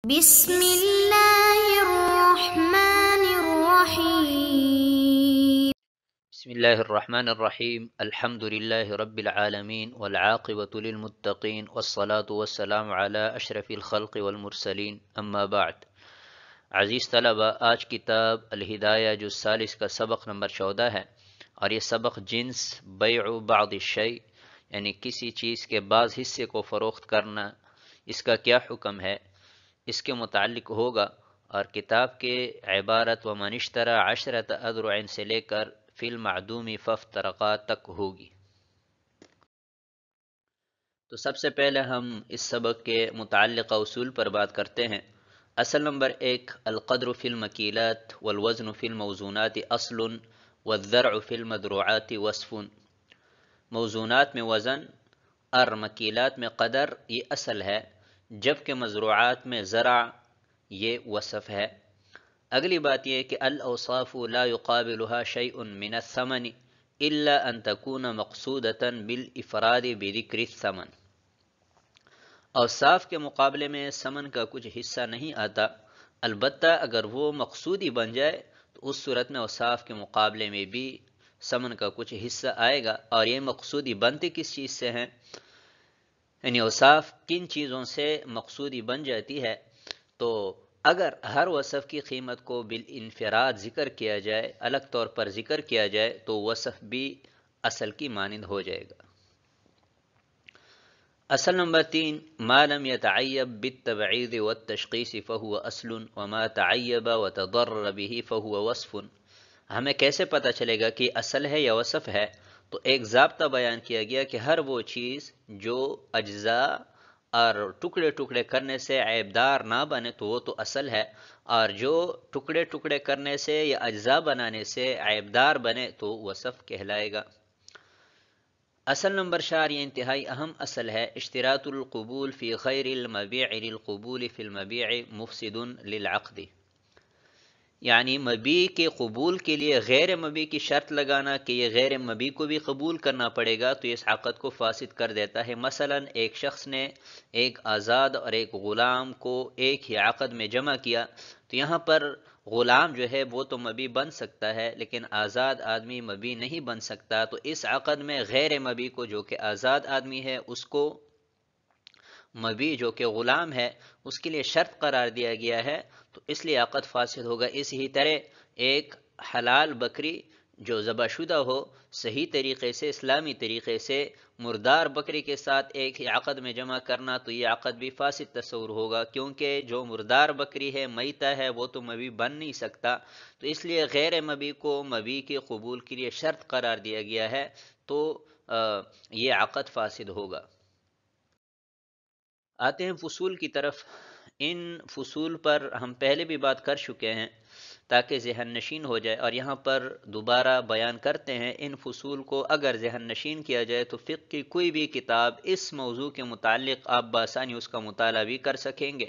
بسم اللہ الرحمن الرحیم بسم اللہ الرحمن الرحیم الحمد للہ رب العالمین والعاقبۃ للمتقین والصلاة والسلام علی اشرف الخلق والمرسلین اما بعد۔ عزیز طلبہ، آج کتاب الہدایہ جز 40 کا سبق نمبر 14 ہے، اور یہ سبق جنس بیع بعض الشیء یعنی کسی چیز کے بعض حصے کو فروخت کرنا، اس کا کیا حکم ہے، اس کے متعلق ہوگا، اور کتاب کے عبارت و من اشتری عشرۃ اذرع سے لے کر فی المعدوم فافترقا تک ہوگی۔ تو سب سے پہلے ہم اس سبق کے متعلقہ اصول پر بات کرتے ہیں۔ اصل نمبر 1، القدر فی المکیلات والوزن فی الموزونات اصل والذرع فی المدروعات وصف۔ موزونات میں وزن اور مکیلات میں قدر یہ اصل ہے، جبکہ مزروعات میں زرع یہ وصف ہے۔ اگلی بات یہ کہ الاوصاف لا يقابلها شيء من الثمن الا ان تكون مقصودة بالافراد بذكر الثمن۔ اوصاف کے مقابلے میں ثمن کا کچھ حصہ نہیں آتا، البتہ اگر وہ مقصودی بن جائے تو اس صورت میں اوصاف کے مقابلے میں بھی ثمن کا کچھ حصہ آئے گا۔ اور یہ مقصودی بنتے کس چیز سے ہیں، یعنی اوصاف کن چیزوں سے مقصودی بن جاتی ہے؟ تو اگر ہر وصف کی قیمت کو بالانفراد ذکر کیا جائے، الگ طور پر ذکر کیا جائے، تو وصف بھی اصل کی مانند ہو جائے گا۔ اصل نمبر 3، ما لم يتعیب بالتبعید والتشخیص فهو اصل وما تعیب وتضرر به فهو وصف۔ ہمیں کیسے پتہ چلے گا کہ اصل ہے یا وصف ہے؟ تو ایک ضابطہ بیان کیا گیا کہ ہر وہ چیز جو اجزاء اور ٹکڑے ٹکڑے کرنے سے عیبدار نہ بنے تو وہ تو اصل ہے، اور جو ٹکڑے ٹکڑے کرنے سے یا اجزاء بنانے سے عیبدار بنے تو وصف کہلائے گا۔ اصل نمبر 4، یہ انتہائی اہم اصل ہے، اشتراط القبول فی غیر المبیع للقبول فی المبیع مفسد للعقد۔ یعنی مبیع کے قبول کے لیے غیر مبیع کی شرط لگانا کہ یہ غیر مبیع کو بھی قبول کرنا پڑے گا تو اس عقد کو فاسد کر دیتا ہے۔ مثلا ایک شخص نے ایک آزاد اور ایک غلام کو ایک ہی عقد میں جمع کیا، تو یہاں پر غلام جو ہے وہ تو مبیع بن سکتا ہے لیکن آزاد آدمی مبیع نہیں بن سکتا، تو اس عقد میں غیر مبیع کو جو کہ آزاد آدمی ہے اس کو مبیع جو کہ غلام ہے اس کے لیے شرط قرار دیا گیا ہے، تو اس لیے عقد فاسد ہوگا۔ اسی طرح ایک حلال بکری جو ذبح شدہ ہو صحیح طریقے سے، اسلامی طریقے سے، مردار بکری کے ساتھ ایک ہی عقد میں جمع کرنا تو یہ عقد بھی فاسد تصور ہوگا، کیونکہ جو مردار بکری ہے، میتہ ہے، وہ تو مبیع بن نہیں سکتا، تو اس لیے غیر مبیع کو مبیع کے قبول کے لیے شرط قرار دیا گیا ہے، تو یہ عقد فاسد ہوگا۔ آتے ہیں فصول کی طرف۔ ان فصول پر ہم پہلے بھی بات کر چکے ہیں تاکہ ذہن نشین ہو جائے، اور یہاں پر دوبارہ بیان کرتے ہیں۔ ان فصول کو اگر ذہن نشین کیا جائے تو فقہ کی کوئی بھی کتاب اس موضوع کے متعلق آپ بآسانی اس کا مطالعہ بھی کر سکیں گے،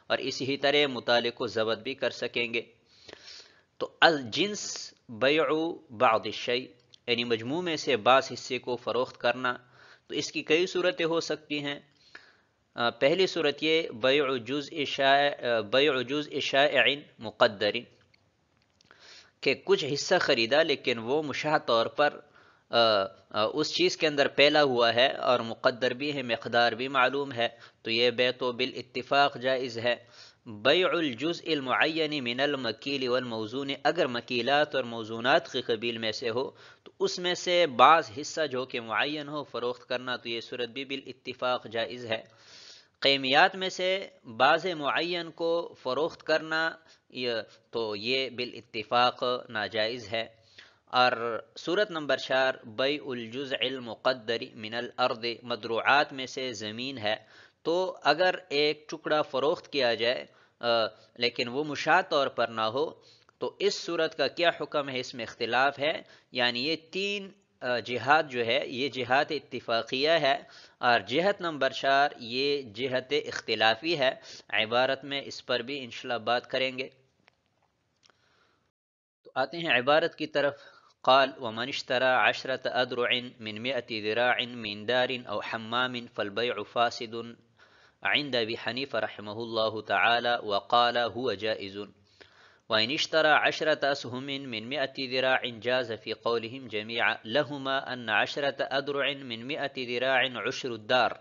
اور اسی طرح مطالعے کو ضبط بھی کر سکیں گے۔ تو الجنس بیع بعض الشیء یعنی مجموع میں سے بعض حصے کو فروخت کرنا، تو اس کی کئی صورتیں ہو سکتی ہیں۔ پہلی صورت یہ بیع جزء شائع مقدر، کہ کچھ حصہ خریدا لیکن وہ مشاع طور پر اس چیز کے اندر پھیلا ہوا ہے اور مقدر بھی ہے، مقدار بھی معلوم ہے، تو یہ بیع تو بالاتفاق جائز ہے۔ بیع الجزء المعین من المکیل والموزون، اگر مکیلات اور موزونات کے قبیل میں سے ہو تو اس میں سے بعض حصہ جو کہ معین ہو فروخت کرنا، تو یہ صورت بھی بالاتفاق جائز ہے۔ قیمیات میں سے بعض معین کو فروخت کرنا تو یہ بالاتفاق ناجائز ہے۔ اور صورت نمبر 4، بیع الجزء المقدر من الارض، مدروعات میں سے زمین ہے، تو اگر ایک ٹکڑا فروخت کیا جائے لیکن وہ مشاع طور پر نہ ہو تو اس صورت کا کیا حکم ہے، اس میں اختلاف ہے۔ یعنی یہ 3 جہات جو ہے یہ جہات اتفاقیہ ہے، اور جہت نمبر 4 یہ جہت اختلافی ہے۔ عبارت میں اس پر بھی انشاءاللہ بات کریں گے۔ تو آتے ہیں عبارت کی طرف۔ قال ومن اشترى 10 أذرع من 100 ذراع من دار أو حمام فالبيع فاسد عند أبي حنيفة رحمه الله تعالى وقال هو جائز. وإن اشترى 10 أسهم من 100 ذراع جاز في قولهم جميعا لهما أن 10 أذرع من 100 ذراع عشر الدار،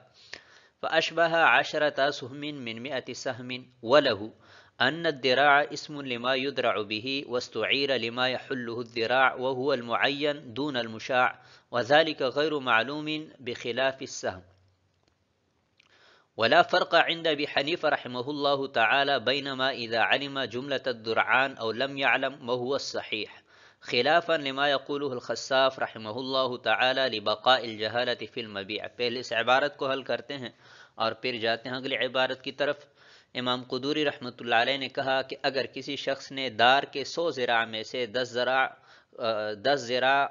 فأشبه 10 أسهم من 100 سهم. وله أن الذراع اسم لما يدرع به، واستعير لما يحله الذراع وهو المعين دون المشاع، وذلك غير معلوم بخلاف السهم. ولا فرق عند أبي حنيفة رحمه الله تعالى بينما إذا علم جملة الذرعان أو لم يعلم، وهو الصحيح، خلافا لما يقوله الخساف رحمه الله تعالى لبقاء الجہالة في المبيع. پہلے اس عبارت کو حل کرتے ہیں اور پھر جاتے ہیں اگلی عبارت کی طرف. امام قدوری رحمۃ اللہ علیہ نے کہا کہ اگر کسی شخص نے دار کے 100 ذراع میں سے 10 ذراع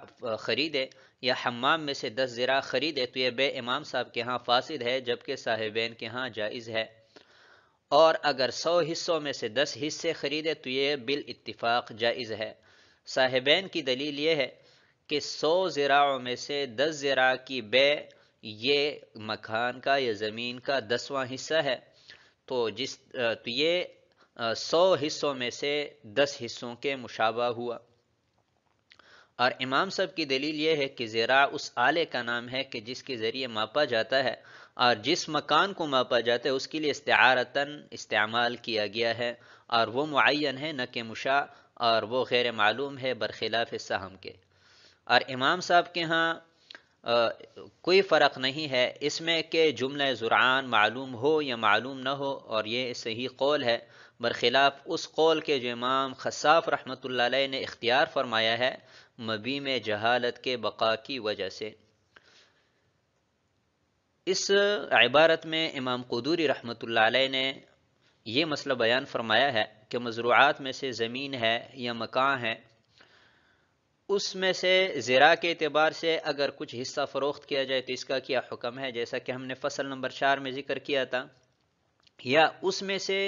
خریدے یا حمام میں سے 10 ذراع خریدے تو یہ بے امام صاحب کے ہاں فاسد ہے، جبکہ صاحبین کے ہاں جائز ہے. اور اگر 100 حصوں میں سے 10 حصے خریدے تو یہ بالاتفاق جائز ہے. صاحبین کی دلیل یہ ہے کہ 100 ذراعوں میں سے 10 ذراع کی بے یہ مکان کا یا زمین کا 10واں حصہ ہے، تو یہ 100 حصوں میں سے 10 حصوں کے مشابہ ہوا. اور امام صاحب کی دلیل یہ ہے کہ ذراع اس آلے کا نام ہے کہ جس کے ذریعے ماپا جاتا ہے، اور جس مکان کو ماپا جاتا ہے اس کے لیے استعارتاً استعمال کیا گیا ہے، اور وہ معین ہے نہ کہ مشاع، اور وہ غیر معلوم ہے برخلاف سہم کے. اور امام صاحب کے ہاں کوئی فرق نہیں ہے اس میں کہ جملہ زرعان معلوم ہو یا معلوم نہ ہو، اور یہ صحیح قول ہے برخلاف اس قول کے جو امام خساف رحمۃ اللہ علیہ نے اختیار فرمایا ہے مبی میں جہالت کے بقا کی وجہ سے. اس عبارت میں امام قدوری رحمۃ اللہ علیہ نے یہ مسئلہ بیان فرمایا ہے کہ مزروعات میں سے زمین ہے یا مکان ہے، اس میں سے ذراع کے اعتبار سے اگر کچھ حصہ فروخت کیا جائے تو اس کا کیا حکم ہے، جیسا کہ ہم نے فصل نمبر 4 میں ذکر کیا تھا، یا اس میں سے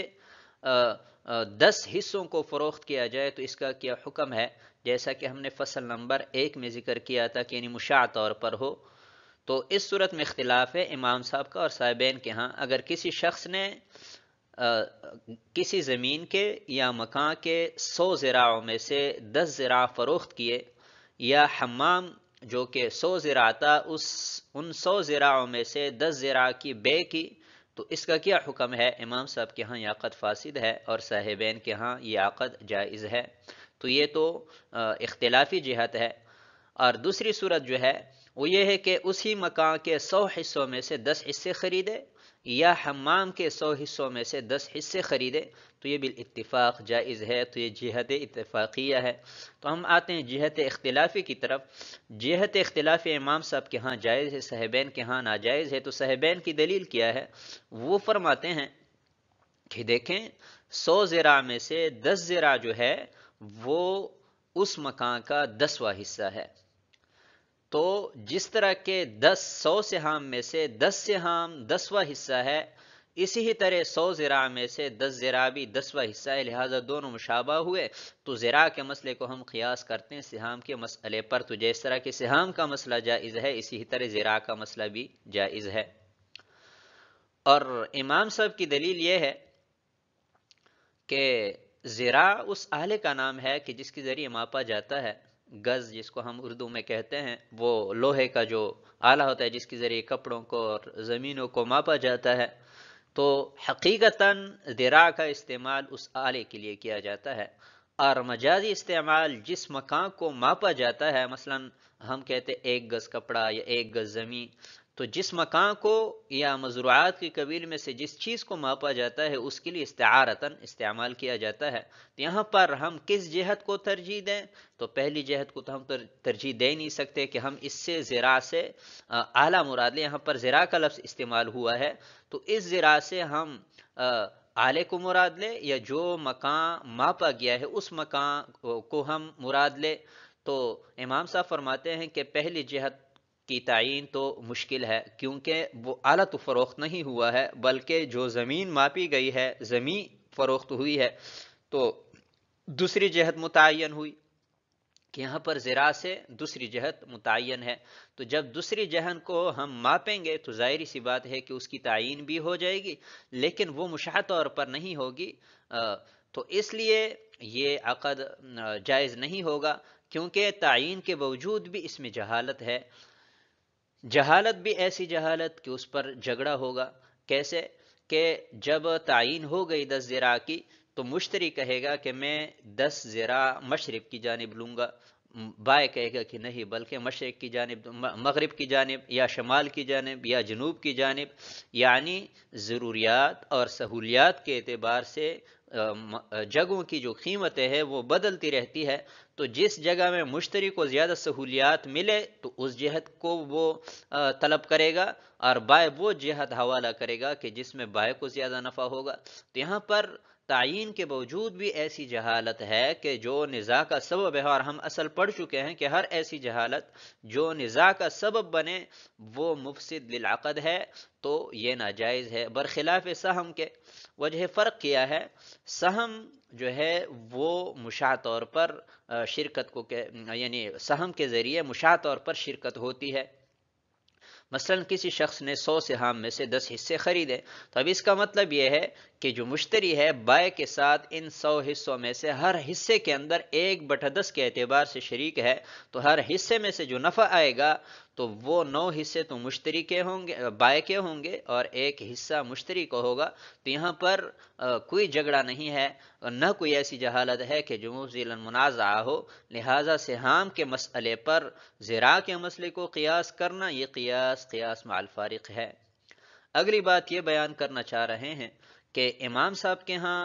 10 حصوں کو فروخت کیا جائے تو اس کا کیا حکم ہے، جیسا کہ ہم نے فصل نمبر 1 میں ذکر کیا تھا کہ یعنی مشاع طور پر ہو. تو اس صورت میں اختلاف ہے امام صاحب کا اور صاحبین کے ہاں. اگر کسی شخص نے کسی زمین کے یا مکان کے 100 ذراعوں میں سے 10 ذراع فروخت کیے، یا حمام جو کہ 100 ذراع تھا ان 100 ذراعوں میں سے 10 ذراع کی بے کی، تو اس کا کیا حکم ہے؟ امام صاحب کے ہاں یہ عقد فاسد ہے اور صاحبین کے ہاں یہ عقد جائز ہے. تو یہ تو اختلافی جہت ہے. اور دوسری صورت جو ہے وہ یہ ہے کہ اسی مکان کے 100 حصوں میں سے 10 حصے خریدے یا حمام کے 100 حصوں میں سے 10 حصے خریدے تو یہ بالاتفاق جائز ہے. تو یہ جہت اتفاقیہ ہے. تو ہم آتے ہیں جہت اختلافی کی طرف. جہت اختلافی امام صاحب کے ہاں جائز ہے، صاحبین کے ہاں ناجائز ہے. تو صاحبین کی دلیل کیا ہے؟ وہ فرماتے ہیں کہ دیکھیں 100 ذراع میں سے 10 ذراع جو ہے وہ اس مکان کا 10واں حصہ ہے. تو جس طرح کے 100 سہام میں سے 10 سہام 10واں حصہ ہے، اسی ہی طرح 100 ذراع میں سے 10 ذراع بھی 10واں حصہ ہے، لہٰذا دونوں مشابہ ہوئے. تو ذراع کے مسئلے کو ہم قیاس کرتے ہیں سہام کے مسئلے پر. تو جس طرح کہ سہام کا مسئلہ جائز ہے اسی ہی طرح ذراع کا مسئلہ بھی جائز ہے. اور امام صاحب کی دلیل یہ ہے کہ ذراع اس آلے کا نام ہے کہ جس کے ذریعے ماپا جاتا ہے. گز جس کو ہم اردو میں کہتے ہیں، وہ لوہے کا جو آلہ ہوتا ہے جس کے ذریعے کپڑوں کو اور زمینوں کو ماپا جاتا ہے. تو حقیقتاً ذراع کا استعمال اس آلے کے لیے کیا جاتا ہے، اور مجازی استعمال جس مکان کو ماپا جاتا ہے، مثلا ہم کہتے ہیں 1 گز کپڑا یا 1 گز زمین، تو جس مکان کو یا مزروعات کی قبیل میں سے جس چیز کو ماپا جاتا ہے اس کے لیے استعارتاً استعمال کیا جاتا ہے. تو یہاں پر ہم کس جہت کو ترجیح دیں؟ تو پہلی جہت کو تو ہم ترجیح دے نہیں سکتے کہ ہم اس سے ذراع سے اعلیٰ مراد لیں. یہاں پر ذراع کا لفظ استعمال ہوا ہے تو اس ذراع سے ہم آلے کو مراد لیں یا جو مکان ماپا گیا ہے اس مکان کو ہم مراد لیں. تو امام صاحب فرماتے ہیں کہ پہلی جہت کی تعین تو مشکل ہے، کیونکہ وہ آلہ تو فروخت نہیں ہوا ہے بلکہ جو زمین ماپی گئی ہے زمین فروخت ہوئی ہے. تو دوسری جہت متعین ہوئی کہ یہاں پر ذراع سے دوسری جہت متعین ہے، تو جب دوسری جہت کو ہم ماپیں گے تو ظاہری سی بات ہے کہ اس کی تعین بھی ہو جائے گی، لیکن وہ مشاع طور پر نہیں ہوگی، تو اس لیے یہ عقد جائز نہیں ہوگا، کیونکہ تعین کے باوجود بھی اس میں جہالت ہے، جہالت بھی ایسی جہالت کہ اس پر جھگڑا ہوگا۔ کیسے کہ جب تعین ہو گئی 10 ذراع کی، تو مشتری کہے گا کہ میں 10 ذراع مشرق کی جانب لوں گا، بائیں کہے گا کہ نہیں بلکہ مشرق کی جانب، مغرب کی جانب، یا شمال کی جانب، یا جنوب کی جانب، یعنی ضروریات اور سہولیات کے اعتبار سے جگہوں کی جو قیمتیں ہیں وہ بدلتی رہتی ہے، تو جس جگہ میں مشتری کو زیادہ سہولیات ملے تو اس جہت کو وہ طلب کرے گا، اور بائیں وہ جہت حوالہ کرے گا کہ جس میں بائیں کو زیادہ نفع ہوگا۔ تو یہاں پر تعین کے باوجود بھی ایسی جہالت ہے کہ جو نزاع کا سبب ہے، اور ہم اصل پڑھ چکے ہیں کہ ہر ایسی جہالت جو نزاع کا سبب بنے وہ مفسد للعقد ہے، تو یہ ناجائز ہے، برخلاف سہم کے۔ وجہ فرق کیا ہے؟ سہم جو ہے وہ مشاع طور پر شرکت کو، یعنی سہم کے ذریعے مشاع طور پر شرکت ہوتی ہے۔ مثلا کسی شخص نے 100 سہام میں سے 10 حصے خریدے، تو اب اس کا مطلب یہ ہے کہ جو مشتری ہے بائیں کے ساتھ ان 100 حصوں میں سے ہر حصے کے اندر 1/10 کے اعتبار سے شریک ہے، تو ہر حصے میں سے جو نفع آئے گا تو وہ 9 حصے تو مشتری کے ہوں گے، بائیں کے ہوں گے، اور 1 حصہ مشتری کو ہوگا۔ تو یہاں پر کوئی جھگڑا نہیں ہے، نہ کوئی ایسی جہالت ہے کہ جو مفضل منازع ہو، لہذا سہام کے مسئلے پر ذراع کے مسئلے کو قیاس کرنا، یہ قیاس مع الفارق ہے۔ اگلی بات یہ بیان کرنا چاہ رہے ہیں کہ امام صاحب کے ہاں،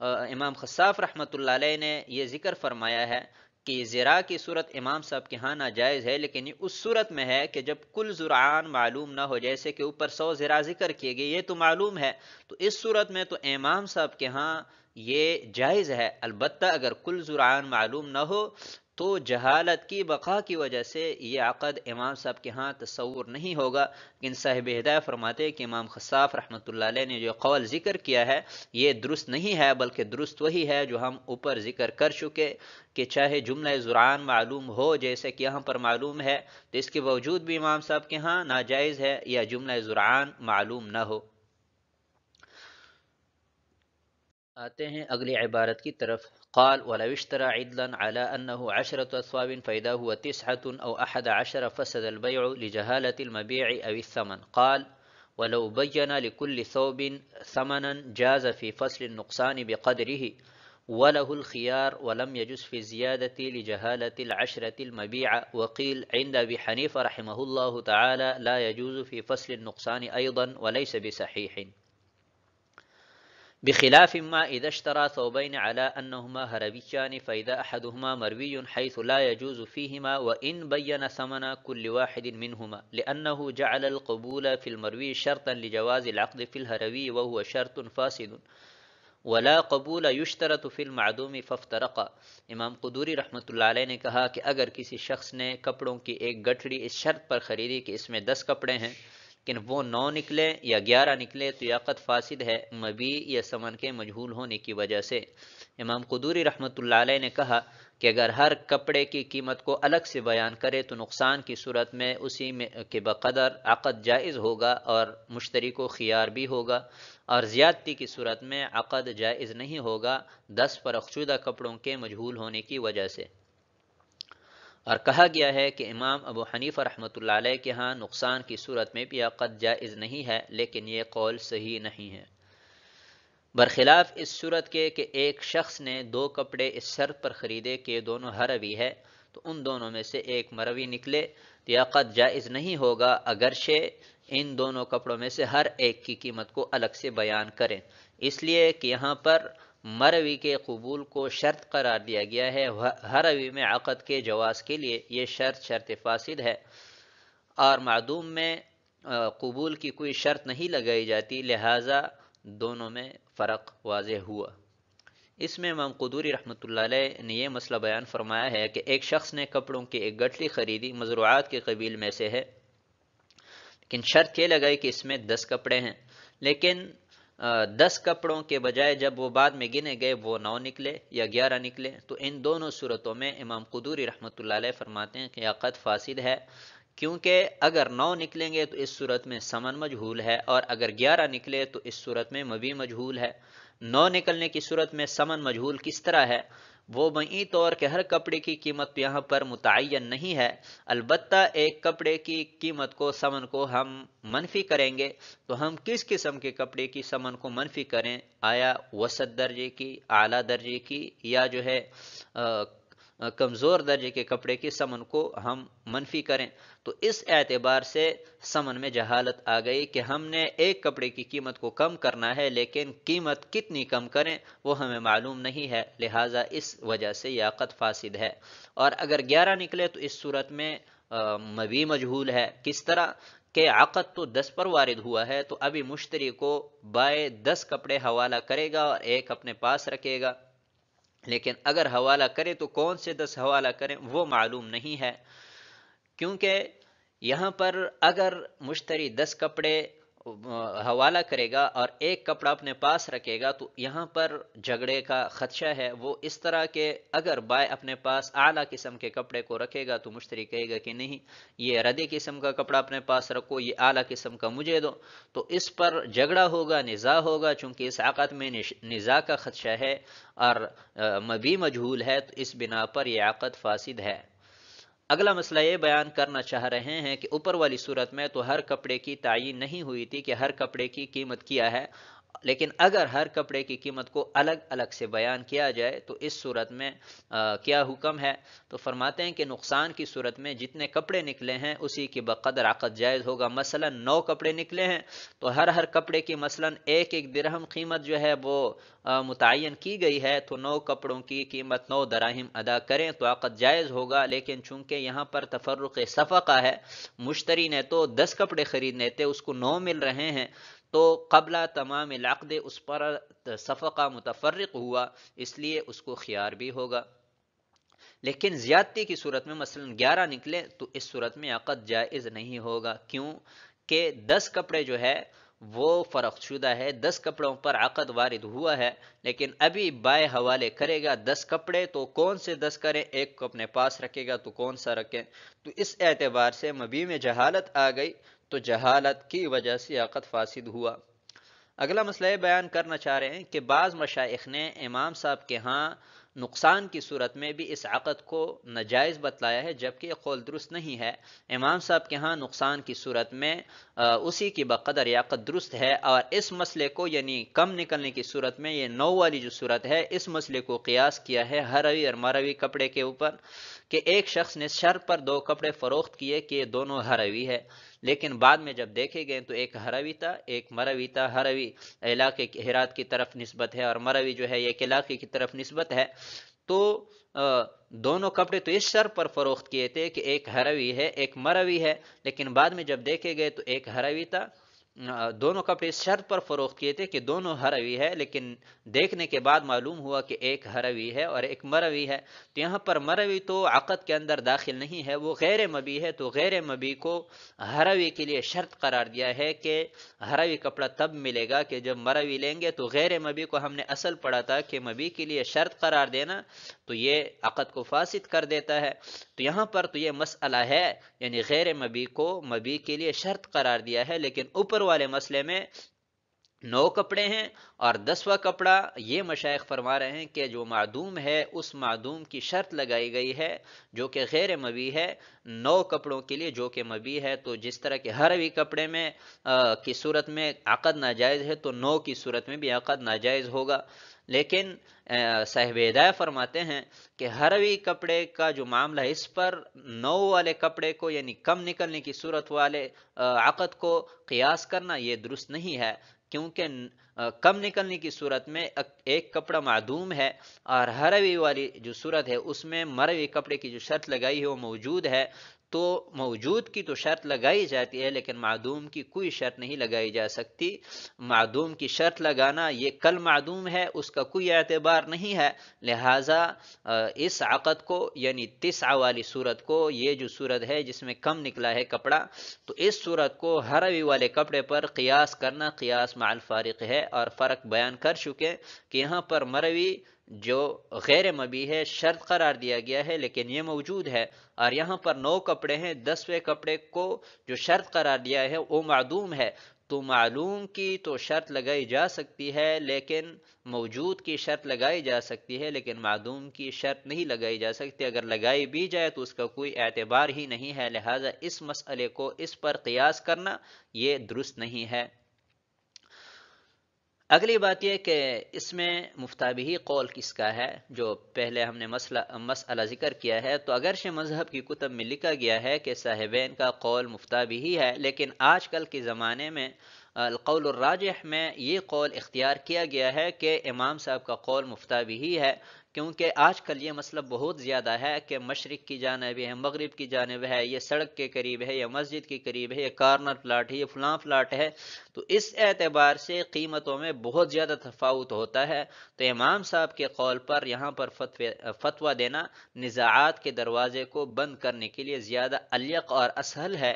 امام خصاف رحمۃ اللہ علیہ نے یہ ذکر فرمایا ہے کہ ذراع کی صورت امام صاحب کے ہاں ناجائز ہے، لیکن یہ اس صورت میں ہے کہ جب کل ذرعان معلوم نہ ہو، جیسے کہ اوپر 100 ذراع ذکر کیے گئے، یہ تو معلوم ہے، تو اس صورت میں تو امام صاحب کے ہاں یہ جائز ہے، البتہ اگر کل ذرعان معلوم نہ ہو تو جہالت کی بقا کی وجہ سے یہ عقد امام صاحب کے ہاں تصور نہیں ہوگا۔ لیکن صاحب ہدایہ فرماتے ہیں کہ امام خصاف رحمۃ اللہ علیہ نے جو قول ذکر کیا ہے یہ درست نہیں ہے، بلکہ درست وہی ہے جو ہم اوپر ذکر کر چکے کہ چاہے جملہ ذرعان معلوم ہو جیسے کہ یہاں پر معلوم ہے، تو اس کے باوجود بھی امام صاحب کے ہاں ناجائز ہے، یا جملہ ذرعان معلوم نہ ہو۔ آتے ہیں اگلی عبارت کی طرف۔ قال ولو اشترى عدلا على أنه 10 أثواب فإذا هو 9 أو 11 فسد البيع لجهالة المبيع أو الثمن. قال ولو بين لكل ثوب ثمنا جاز في فصل النقصان بقدره وله الخيار ولم يجز في الزيادة لجهالة العشرة المبيع. وقيل عند أبي حنيفة رحمه الله تعالى لا يجوز في فصل النقصان أيضا وليس بصحيح، بخلاف ما إذا اشترى ثوبين على أنهما هربيان فإذا أحدهما مروي حيث لا يجوز فيهما وإن بين ثمن كل واحد منهما، لأنه جعل القبول في المروي شرطا لجواز العقد في الهروي وهو شرط فاسد ولا قبول يشترط في المعدوم فافترقا۔ امام قدوری رحمۃ اللہ علیہ نے کہا کہ اگر کسی شخص نے کپڑوں کی ایک گٹھڑی اس شرط پر خریدی کہ اس میں 10 کپڑے ہیں، لیکن وہ 9 نکلے یا 11 نکلے، تو یہ عقد فاسد ہے مبیع یا ثمن کے مجہول ہونے کی وجہ سے۔ امام قدوری رحمۃ اللہ علیہ نے کہا کہ اگر ہر کپڑے کی قیمت کو الگ سے بیان کرے تو نقصان کی صورت میں اسی میں کے بقدر عقد جائز ہوگا اور مشتری کو خیار بھی ہوگا، اور زیادتی کی صورت میں عقد جائز نہیں ہوگا 10 فرخ شدہ کپڑوں کے مجہول ہونے کی وجہ سے۔ اور کہا گیا ہے کہ امام ابو حنیفہ رحمۃ اللہ علیہ کے ہاں نقصان کی صورت میں بھی عقد جائز نہیں ہے، لیکن یہ قول صحیح نہیں ہے، برخلاف اس صورت کے کہ ایک شخص نے 2 کپڑے اس شرط پر خریدے کہ دونوں ہروی ہے، تو ان دونوں میں سے ایک مروی نکلے تو یہ عقد جائز نہیں ہوگا اگرچہ ان دونوں کپڑوں میں سے ہر ایک کی قیمت کو الگ سے بیان کریں، اس لیے کہ یہاں پر مروی کے قبول کو شرط قرار دیا گیا ہے، ہروی میں عقد کے جواز کے لیے یہ شرط فاسد ہے، اور معدوم میں قبول کی کوئی شرط نہیں لگائی جاتی، لہٰذا دونوں میں فرق واضح ہوا۔ اس میں امام قدوری رحمۃ اللہ علیہ نے یہ مسئلہ بیان فرمایا ہے کہ ایک شخص نے کپڑوں کی ایک گٹھلی خریدی، مزروعات کے قبیل میں سے ہے، لیکن شرط یہ لگائی کہ اس میں 10 کپڑے ہیں، لیکن 10 کپڑوں کے بجائے جب وہ بعد میں گنے گئے وہ 9 نکلے یا 11 نکلے، تو ان دونوں صورتوں میں امام قدوری رحمۃ اللہ علیہ فرماتے ہیں کہ عقد فاسد ہے، کیونکہ اگر 9 نکلیں گے تو اس صورت میں ثمن مجہول ہے، اور اگر 11 نکلے تو اس صورت میں مبیع مجہول ہے۔ 9 نکلنے کی صورت میں ثمن مجہول کس طرح ہے؟ وہ بئی طور کہ ہر کپڑے کی قیمت یہاں پر متعین نہیں ہے، البتہ ایک کپڑے کی قیمت کو ثمن کو ہم منفی کریں گے، تو ہم کس قسم کے کپڑے کی ثمن کو منفی کریں؟ آیا وسط درجے کی، اعلیٰ درجے کی، یا جو ہے کمزور درجے کے کپڑے کی ثمن کو ہم منفی کریں؟ تو اس اعتبار سے ثمن میں جہالت آ گئی کہ ہم نے ایک کپڑے کی قیمت کو کم کرنا ہے، لیکن قیمت کتنی کم کریں وہ ہمیں معلوم نہیں ہے، لہٰذا اس وجہ سے یہ عقد فاسد ہے۔ اور اگر 11 نکلے تو اس صورت میں مبیع مجہول ہے۔ کس طرح کہ عقد تو 10 پر وارد ہوا ہے، تو ابھی مشتری کو بائے 10 کپڑے حوالہ کرے گا اور ایک اپنے پاس رکھے گا، لیکن اگر حوالہ کرے تو کون سے 10 حوالہ کریں وہ معلوم نہیں ہے، کیونکہ یہاں پر اگر مشتری 10 کپڑے حوالہ کرے گا اور ایک کپڑا اپنے پاس رکھے گا تو یہاں پر جھگڑے کا خدشہ ہے۔ وہ اس طرح کہ اگر بائع اپنے پاس اعلیٰ قسم کے کپڑے کو رکھے گا تو مشتری کہے گا کہ نہیں، یہ ردی قسم کا کپڑا اپنے پاس رکھو، یہ اعلیٰ قسم کا مجھے دو، تو اس پر جھگڑا ہوگا، نزاع ہوگا، چونکہ اس عقد میں نزاع کا خدشہ ہے اور مبیع مجہول ہے، تو اس بنا پر یہ عقد فاسد ہے۔ اگلا مسئلہ یہ بیان کرنا چاہ رہے ہیں کہ اوپر والی صورت میں تو ہر کپڑے کی تعین نہیں ہوئی تھی کہ ہر کپڑے کی قیمت کیا ہے، لیکن اگر ہر کپڑے کی قیمت کو الگ الگ سے بیان کیا جائے تو اس صورت میں کیا حکم ہے؟ تو فرماتے ہیں کہ نقصان کی صورت میں جتنے کپڑے نکلے ہیں اسی کی بقدر عقد جائز ہوگا۔ مثلا 9 کپڑے نکلے ہیں تو ہر کپڑے کی مثلا 1 درہم قیمت جو ہے وہ متعین کی گئی ہے، تو 9 کپڑوں کی قیمت 9 دراہم ادا کریں تو عقد جائز ہوگا۔ لیکن چونکہ یہاں پر تفرق صفقہ ہے، مشتری نے تو 10 کپڑے خریدنے تھے، اس کو 9 مل رہے ہیں، تو قبل تمام العقد اس پر صفقہ متفرق ہوا، اس لیے اس کو خیار بھی ہوگا۔ لیکن زیادتی کی صورت میں مثلا 11 نکلے تو اس صورت میں عقد جائز نہیں ہوگا، کیوں کہ 10 کپڑے جو ہے وہ فرق شدہ ہے، 10 کپڑوں پر عقد وارد ہوا ہے، لیکن ابھی بائع حوالے کرے گا 10 کپڑے، تو کون سے 10 کرے؟ ایک کو اپنے پاس رکھے گا تو کون سا رکھے؟ تو اس اعتبار سے مبیع میں جہالت آ گئی، تو جہالت کی وجہ سے عقد فاسد ہوا۔ اگلا مسئلہ یہ بیان کرنا چاہ رہے ہیں کہ بعض مشائخ نے امام صاحب کے ہاں نقصان کی صورت میں بھی اس عقد کو ناجائز بتلایا ہے، جبکہ یہ قول درست نہیں ہے۔ امام صاحب کے ہاں نقصان کی صورت میں اسی کی بقدر یہ عقد درست ہے، اور اس مسئلے کو یعنی کم نکلنے کی صورت میں یہ 9 والی جو صورت ہے اس مسئلے کو قیاس کیا ہے ہروی اور مروی کپڑے کے اوپر، کہ ایک شخص نے شرط پر 2 کپڑے فروخت کیے کہ یہ دونوں ہروی ہے، لیکن بعد میں جب دیکھے گئے تو ایک ہروی تھا ایک مروی تھا، ہروی علاقے ہرات کی طرف نسبت ہے اور مروی جو ہے ایک علاقے کی طرف نسبت ہے، تو دونوں کپڑے تو اس شرط پر فروخت کیے تھے کہ ایک ہروی ہے ایک مروی ہے، لیکن بعد میں جب دیکھے گئے تو ایک ہروی تھا، دونوں کپڑے اس شرط پر فروخت کیے تھے کہ دونوں ہروی ہے، لیکن دیکھنے کے بعد معلوم ہوا کہ ایک ہروی ہے اور ایک مروی ہے، تو یہاں پر مروی تو عقد کے اندر داخل نہیں ہے، وہ غیر مبیع ہے، تو غیر مبیع کو ہروی کے لیے شرط قرار دیا ہے کہ ہروی کپڑا تب ملے گا کہ جب مروی لیں گے، تو غیر مبیع کو ہم نے اصل پڑھا تھا کہ مبیع کے لیے شرط قرار دینا تو یہ عقد کو فاسد کر دیتا ہے، تو یہاں پر تو یہ مسئلہ ہے، یعنی غیر مبیع کو مبیع کے لیے شرط قرار دیا ہے، لیکن اوپر والے مسئلے میں 9 کپڑے ہیں اور 10واں کپڑا یہ مشائخ فرما رہے ہیں کہ جو معدوم ہے اس معدوم کی شرط لگائی گئی ہے جو کہ غیر مبیع ہے 9 کپڑوں کے لیے جو کہ مبیع ہے، تو جس طرح کہ ہروی کپڑے میں کی صورت میں عقد ناجائز ہے تو 9 کی صورت میں بھی عقد ناجائز ہوگا۔ لیکن صاحب ہدایہ فرماتے ہیں کہ ہروی کپڑے کا جو معاملہ ہے اس پر 9 والے کپڑے کو یعنی کم نکلنے کی صورت والے عقد کو قیاس کرنا یہ درست نہیں ہے، کیونکہ کم نکلنے کی صورت میں ایک کپڑا معدوم ہے اور ہروی والی جو صورت ہے اس میں مروی کپڑے کی جو شرط لگائی ہے وہ موجود ہے، تو موجود کی تو شرط لگائی جاتی ہے لیکن معدوم کی کوئی شرط نہیں لگائی جا سکتی۔ معدوم کی شرط لگانا یہ کل معدوم ہے اس کا کوئی اعتبار نہیں ہے، لہٰذا اس عقد کو یعنی 9 والی صورت کو، یہ جو صورت ہے جس میں کم نکلا ہے کپڑا، تو اس صورت کو ہروی والے کپڑے پر قیاس کرنا قیاس مع الفارق ہے، ہے اور فرق بیان کر چکے کہ یہاں پر مروی جو غیر مبیح ہے شرط قرار دیا گیا ہے لیکن یہ موجود ہے، اور یہاں پر 9 کپڑے ہیں، 10ویں کپڑے کو جو شرط قرار دیا ہے وہ معدوم ہے، تو معلوم کی تو شرط لگائی جا سکتی ہے لیکن موجود کی شرط لگائی جا سکتی ہے لیکن معدوم کی شرط نہیں لگائی جا سکتی، اگر لگائی بھی جائے تو اس کا کوئی اعتبار ہی نہیں ہے، لہذا اس مسئلے کو اس پر قیاس کرنا یہ درست نہیں ہے۔ اگلی بات یہ کہ اس میں مفتابہی قول کس کا ہے، جو پہلے ہم نے مسئلہ ذکر کیا ہے، تو اگرچہ مذہب کی کتب میں لکھا گیا ہے کہ صاحبین کا قول مفتابہی ہے، لیکن آج کل کے زمانے میں القول الراجح میں یہ قول اختیار کیا گیا ہے کہ امام صاحب کا قول مفتابہی ہے، کیونکہ آج کل یہ مسئلہ بہت زیادہ ہے کہ مشرق کی جانب ہے، مغرب کی جانب ہے، یہ سڑک کے قریب ہے، یا مسجد کے قریب ہے، یہ کارنر پلاٹ ہے، یہ فلاں پلاٹ ہے، تو اس اعتبار سے قیمتوں میں بہت زیادہ تفاوت ہوتا ہے، تو امام صاحب کے قول پر یہاں پر فتویٰ دینا نزاعات کے دروازے کو بند کرنے کے لیے زیادہ الیق اور اسہل ہے۔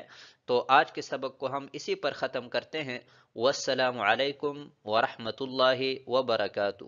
تو آج کے سبق کو ہم اسی پر ختم کرتے ہیں۔ والسلام علیکم ورحمۃ اللہ وبرکاتہ۔